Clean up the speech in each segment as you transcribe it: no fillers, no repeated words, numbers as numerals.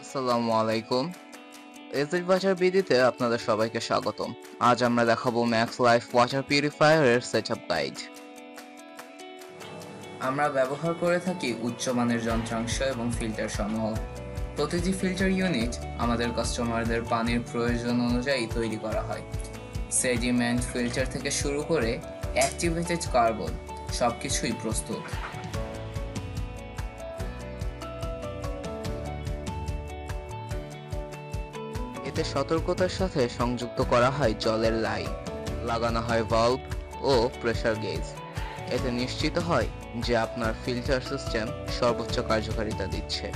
আসসালামু আলাইকুম। Acid water বিডিতে আপনাদের সবাইকে স্বাগতম। আজ আমরা দেখাবো ম্যাক্স লাইফ ওয়াটার পিউরিফায়ারের সেটআপ গাইড। আমরা ব্যবহার করে থাকি উচ্চমানের যন্ত্রাংশ এবং ফিল্টার সমূহ। প্রতিটি ফিল্টার ইউনিট আমাদের কাস্টমারদের পানির প্রয়োজন অনুযায়ী তৈরি করা হয়। সেডিমেন্ট ফিল্টার থেকে শুরু করে অ্যাক্টিভেটেড কার্বন সবকিছুই প্রস্তুত। এতে সতর্কতার সাথে সংযুক্ত করা হয় জলের লাইন, লাগানো হয় ভালভ ও প্রেসার গেজ। এতে নিশ্চিত হয় যে আপনার ফিল্টার সিস্টেম সর্বোচ্চ কার্যকারিতা দিচ্ছে।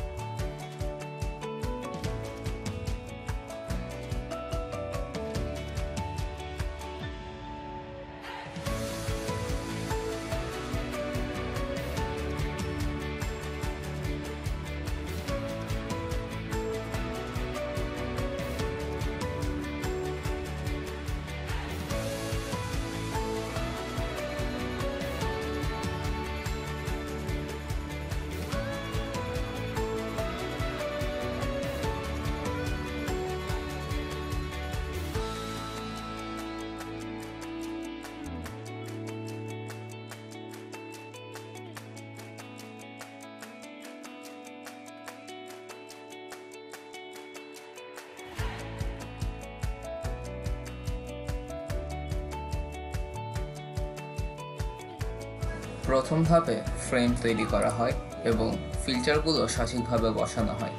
প্রথম ধাপে ফ্রেম তৈরি করা হয় এবং ফিল্টারগুলো সঠিকভাবে বসানো হয়।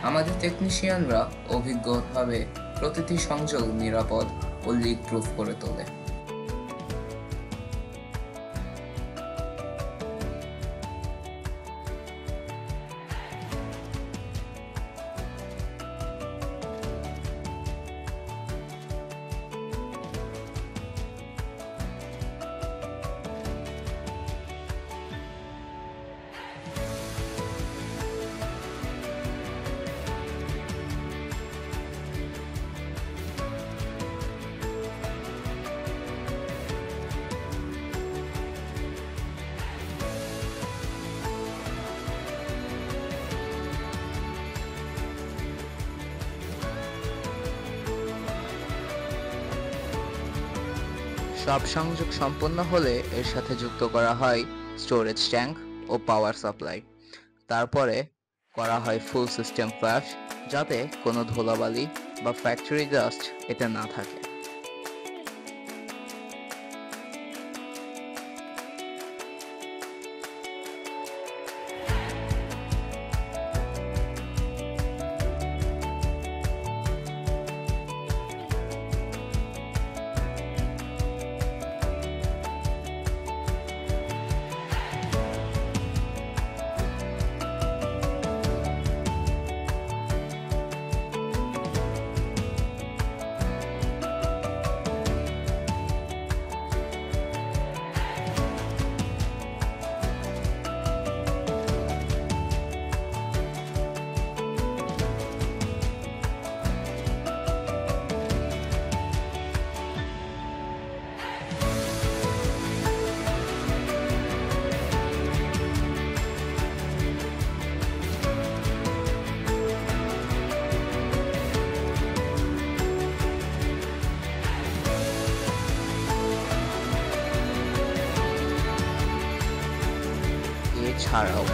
আমাদের টেকনিশিয়ানরা অভিজ্ঞভাবে প্রতিটি সংযোগ নিরাপদ ও লিক প্রুফ করে তোলে। সব সংযোগ সম্পন্ন হলে এর সাথে যুক্ত করা হয় স্টোরেজ ট্যাঙ্ক ও পাওয়ার সাপ্লাই। তারপরে করা হয় ফুল সিস্টেম ফ্লাশ, যাতে কোনো ধুলাবালি বা ফ্যাক্টরি ডাস্ট এতে না থাকে। এছাড়াও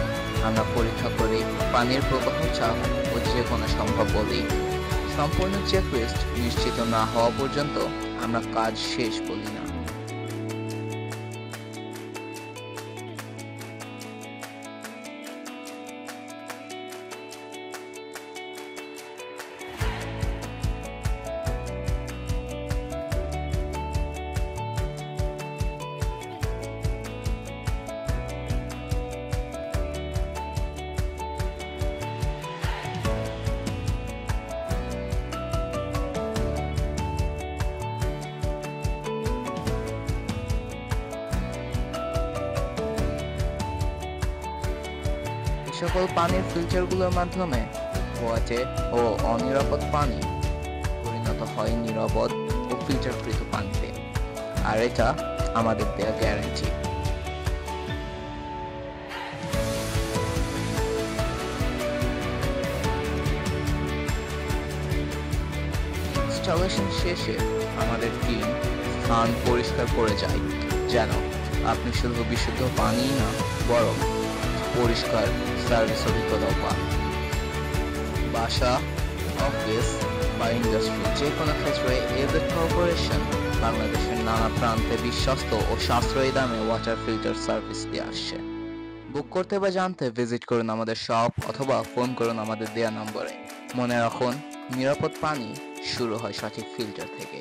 আমরা পরীক্ষা করি পানির প্রবাহ চাপ ও যে কোনো সম্ভাব্য লিক। সম্পূর্ণ চেকলিস্ট নিশ্চিত না হওয়া পর্যন্ত আমরা কাজ শেষ বলি না। সকল পানির ফিল্টারগুলোর মাধ্যমে ধোয়াটে ও অনিরাপদ পানি পরিণত হয় নিরাপদ ও ফিল্টারকৃত পানিতে, আর এটা আমাদের দেয়া গ্যারান্টি। ইনস্টলেশন শেষে আমাদের টিম স্থান পরিষ্কার করে যায়, যেন আপনি শুধু বিশুদ্ধ পানি না, বরং পরিষ্কার সার্ভিস অভিজ্ঞতাও পান। বাসা, অফিস বা ইন্ডাস্ট্রি যে কোনো ক্ষেত্রে এজেড কর্পোরেশন বাংলাদেশের নানা প্রান্তে বিশ্বস্ত ও সাশ্রয়ী দামে ওয়াটার ফিল্টার সার্ভিস দিয়ে আসছে। বুক করতে বা জানতে ভিজিট করুন আমাদের শপ অথবা ফোন করুন আমাদের দেয়া নম্বরে। মনে রাখুন, নিরাপদ পানি শুরু হয় সঠিক ফিল্টার থেকে।